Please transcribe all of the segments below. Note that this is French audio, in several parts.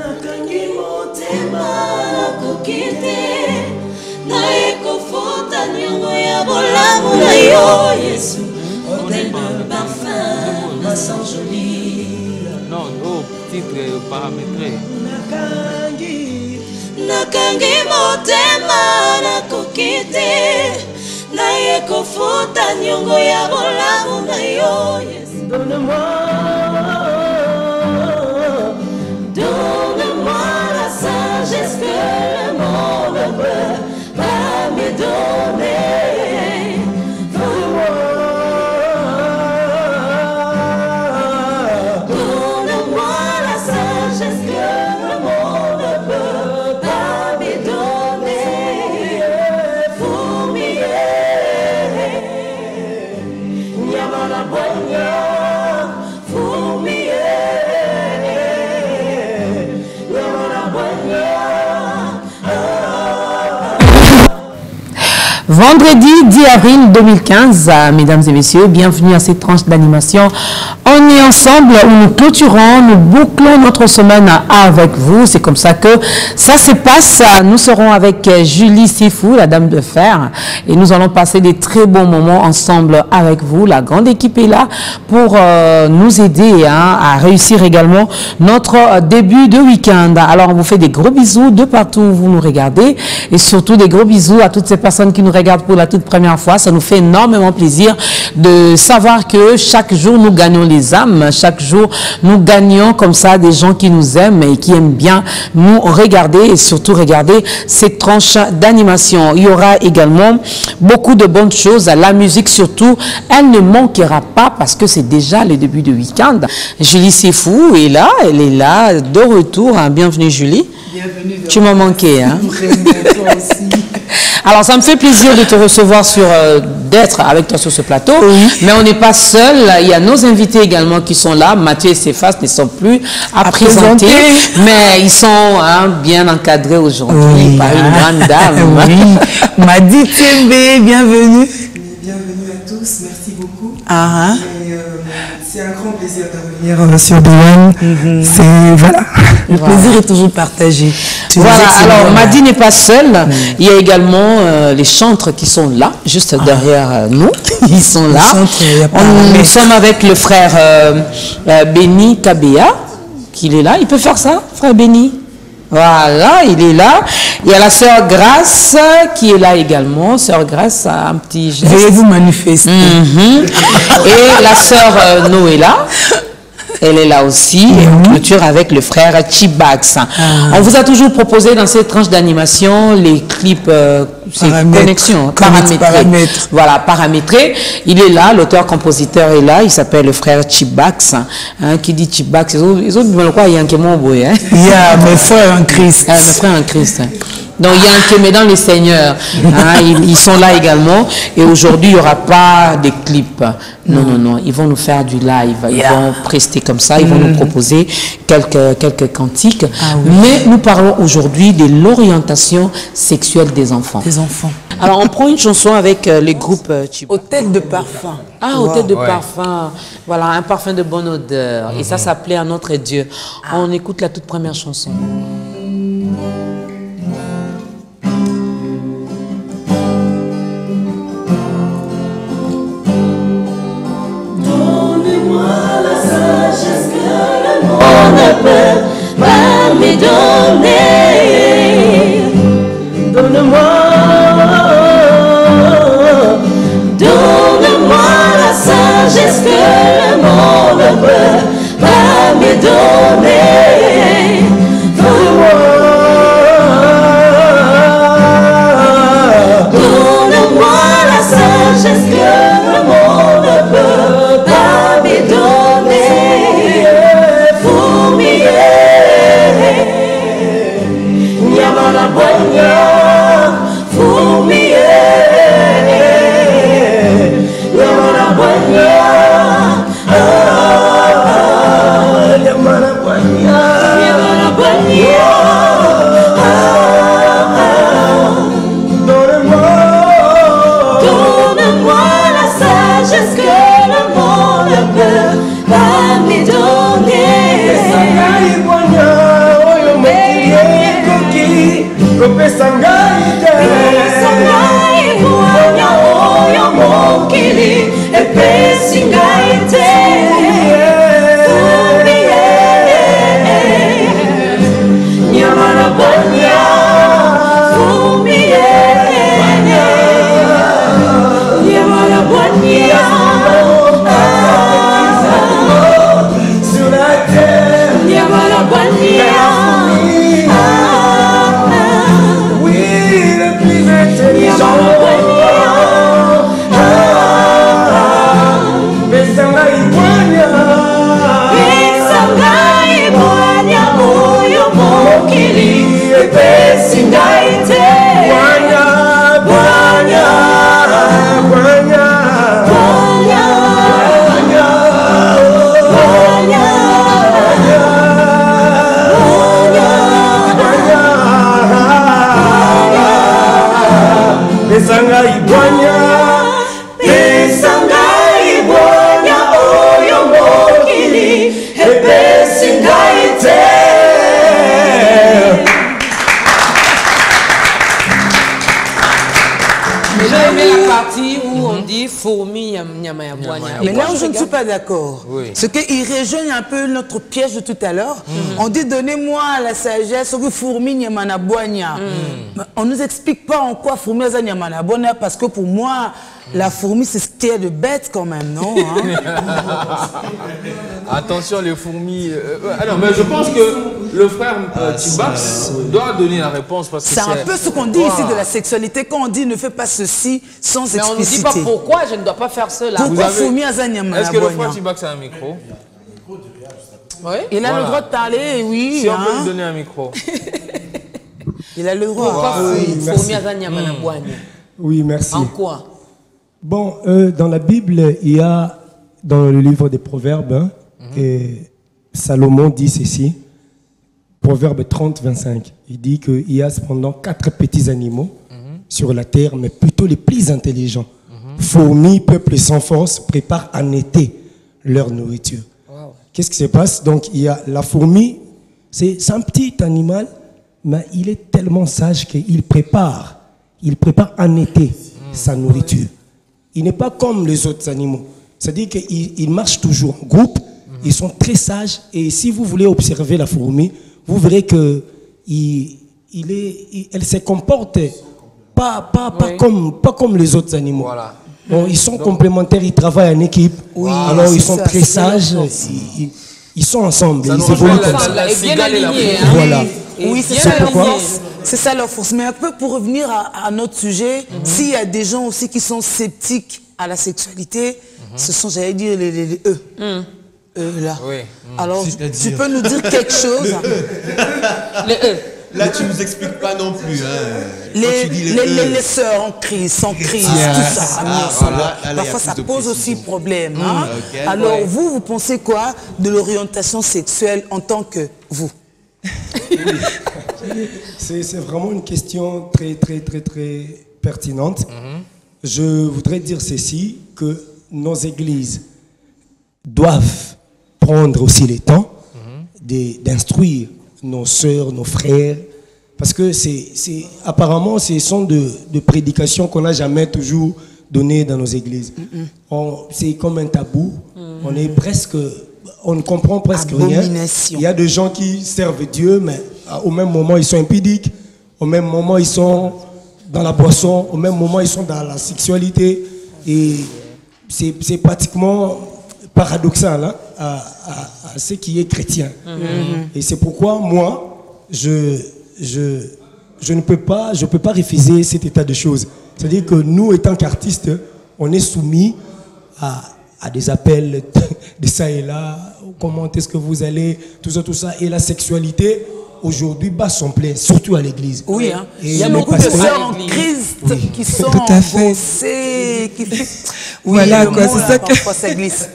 nakangi motema nakokite na ekofota nyongo ya bolamu na yo Yesu hôtel de parfum ma sang joli. Non, oh, titre paramétré. Nakangi motema nakokite na ekofota nyongo ya bolamu na yo Yesu. Donne-moi la sagesse que le monde ne peut pas me donner. Donne-moi la sagesse que le monde ne peut pas me donner. Fourmiller, Yamana Boya, fourmiller. Vendredi 10 avril 2015, mesdames et messieurs, bienvenue à cette tranche d'animation. On est ensemble, où nous clôturons, nous bouclons notre semaine avec vous. C'est comme ça que ça se passe. Nous serons avec Julie Sifou, la dame de fer, et nous allons passer des très bons moments ensemble avec vous. La grande équipe est là pour nous aider à réussir également notre début de week-end. Alors, on vous fait des gros bisous de partout où vous nous regardez, et surtout des gros bisous à toutes ces personnes qui nous regardent pour la toute première fois. Ça nous fait énormément plaisir de savoir que chaque jour nous gagnons les âmes, chaque jour nous gagnons comme ça des gens qui nous aiment et qui aiment bien nous regarder et surtout regarder cette tranche d'animation. Il y aura également beaucoup de bonnes choses. La musique surtout, elle ne manquera pas parce que c'est déjà le début de week-end. Julie Sifou est là, elle est là de retour. Bienvenue Julie. Bienvenue. Tu m'as manqué, hein? Toi aussi. Alors, ça me fait plaisir de te recevoir d'être avec toi sur ce plateau. Oui. Mais on n'est pas seul. Il y a nos invités également qui sont là. Mathieu et Céphas ne sont plus à présenter. Mais ils sont bien encadrés aujourd'hui par une grande dame. Oui. Madi Tiembe, bienvenue. Bienvenue à tous. Merci beaucoup. C'est un grand plaisir de revenir sur Douane. Voilà. Le plaisir est toujours partagé. Voilà, alors Madi n'est pas seule. Il y a également les chantres qui sont là, juste derrière nous. Ils sont là. Nous sommes avec le frère Béni Kabea, qui est là. Il peut faire ça, frère Béni? Voilà, il est là. Il y a la sœur Grâce qui est là également. Sœur Grâce a un petit geste. Veuillez vous manifester. Et la sœur Noëlla. Elle est là aussi, et on clôture avec le frère Chibax. On vous a toujours proposé dans cette tranche d'animation les clips, connexions, paramètres. Voilà, paramétrés. Il est là, l'auteur-compositeur est là, il s'appelle le frère Chibax. Qui dit Chibax, ils ont dit quoi, il y a un kémon, il y a mes frères en Christ. Mes frères en Christ. Donc il y a un kémé dans les seigneurs. Ils sont là également. Et aujourd'hui, il n'y aura pas de clips. Non. Ils vont nous faire du live. Ils vont prester comme ça. Ils vont nous proposer quelques cantiques. Mais nous parlons aujourd'hui de l'orientation sexuelle des enfants. Alors, on prend une chanson avec les groupes Hôtel de parfum. Hôtel de parfum. Voilà, un parfum de bonne odeur. Et ça s'appelait à notre Dieu. On écoute la toute première chanson. Va me donner. Donne-moi la sagesse que le monde ne peut pas me donner. Donne-moi la sagesse que le monde ne peut pas me donner. Mais là où je ne suis pas d'accord, c'est qu'il rejoigne un peu notre piège de tout à l'heure. On dit donnez-moi la sagesse, fourmi nyamana boigna. On ne nous explique pas en quoi fourmi nyamana boigna, parce que pour moi, la fourmi c'est ce qu'il y a de bête quand même, non Attention les fourmis. Alors, mais je pense que le frère Tibax doit donner la réponse parce que c'est un peu ce qu'on dit ici de la sexualité. Quand on dit ne fais pas ceci sans expliciter. Mais on ne dit pas pourquoi je ne dois pas faire cela. Pourquoi fourmi nyamana? Est-ce que le frère Tibax a un micro? Oui. Il a le droit de parler, oui. Si on peut lui donner un micro. Il a le droit. Pourquoi fourmi nyamana boigna? Oui, merci. En quoi? Bon, dans la Bible, il y a, dans le livre des Proverbes, et Salomon dit ceci, Proverbe 30, 25, il dit qu'il y a cependant 4 petits animaux sur la terre, mais plutôt les plus intelligents. Fourmis, peuple sans force, préparent en été leur nourriture. Qu'est-ce qui se passe? Donc, il y a la fourmi, c'est un petit animal, mais il est tellement sage qu'il prépare en été sa nourriture. Il n'est pas comme les autres animaux. C'est-à-dire qu'ils marchent toujours en groupe, ils sont très sages, et si vous voulez observer la fourmi, vous verrez qu'elle se comporte pas comme les autres animaux. Voilà. Bon, ils sont complémentaires, ils travaillent en équipe, alors ils sont très sages, ils sont ensemble, ils évoluent comme ça. Voilà. Oui, c'est ça leur force. C'est ça leur force. Mais un peu pour revenir à notre sujet, s'il y a des gens aussi qui sont sceptiques à la sexualité, ce sont, j'allais dire, les là. Oui. Alors, tu peux nous dire quelque chose? Là, tu nous expliques pas non plus. Hein. Les sœurs en crise, sans crise, tout ça. Parfois, ça pose aussi problème. Hein? Okay, alors, vous pensez quoi de l'orientation sexuelle en tant que vous? C'est vraiment une question très, très, très, très pertinente. Je voudrais dire ceci, que nos églises doivent prendre aussi le temps d'instruire nos sœurs, nos frères, parce que apparemment, ce sont de prédications qu'on n'a jamais toujours données dans nos églises. C'est comme un tabou. On ne comprend presque rien. Il y a des gens qui servent Dieu, mais au même moment, ils sont impudiques. Au même moment, ils sont dans la boisson. Au même moment, ils sont dans la sexualité. Et c'est pratiquement paradoxal hein, à ce qui est chrétien. Et c'est pourquoi, moi, je ne peux pas refuser cet état de choses. C'est-à-dire que nous, étant qu'artistes, on est soumis à des appels de ça et là, comment est-ce que vous allez, tout ça. Et la sexualité, aujourd'hui, bat son plein, surtout à l'église. Oui, hein. Il y a beaucoup de sœurs en Christ qui sont embossées, voilà, quoi, c'est ça que... ça glisse.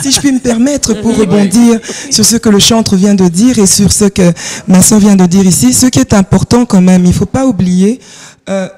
Si je puis me permettre, pour rebondir sur ce que le chantre vient de dire et sur ce que ma soeur vient de dire ici, ce qui est important quand même, il ne faut pas oublier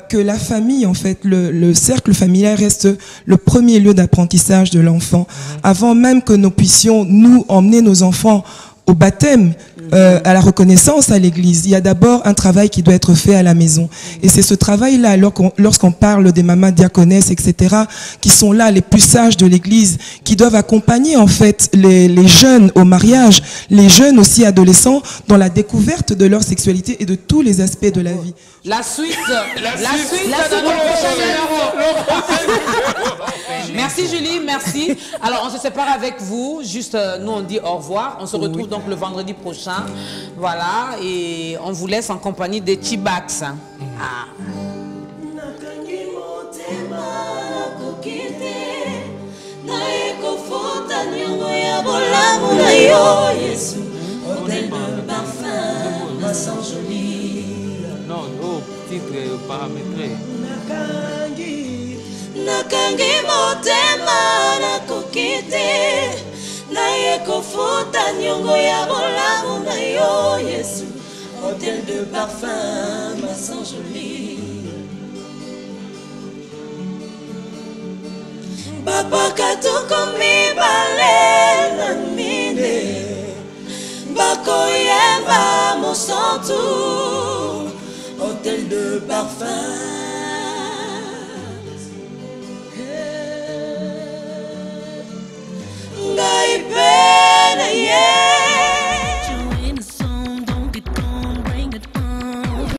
que la famille, en fait, le cercle familial reste le premier lieu d'apprentissage de l'enfant. Avant même que nous puissions, nous, emmener nos enfants au baptême, à la reconnaissance à l'église, il y a d'abord un travail qui doit être fait à la maison. Et c'est ce travail-là, lorsqu'on parle des mamans diaconesses, etc., qui sont là, les plus sages de l'église, qui doivent accompagner en fait les jeunes au mariage, les jeunes aussi adolescents dans la découverte de leur sexualité et de tous les aspects de la vie. La suite dans le prochain numéro. Merci Julie, merci. Alors on se sépare avec vous, juste nous on dit au revoir. On se retrouve donc le vendredi prochain. Voilà, et on vous laisse en compagnie des Chibax. Non, au titre paramétré. Nakangi motema nakokite na yekofuta nyongo ya bolamu na yo Yesu, hôtel de parfum ma sang jolie. Papa katuko mibale na mine bakoyeba mon santu, hôtel de parfum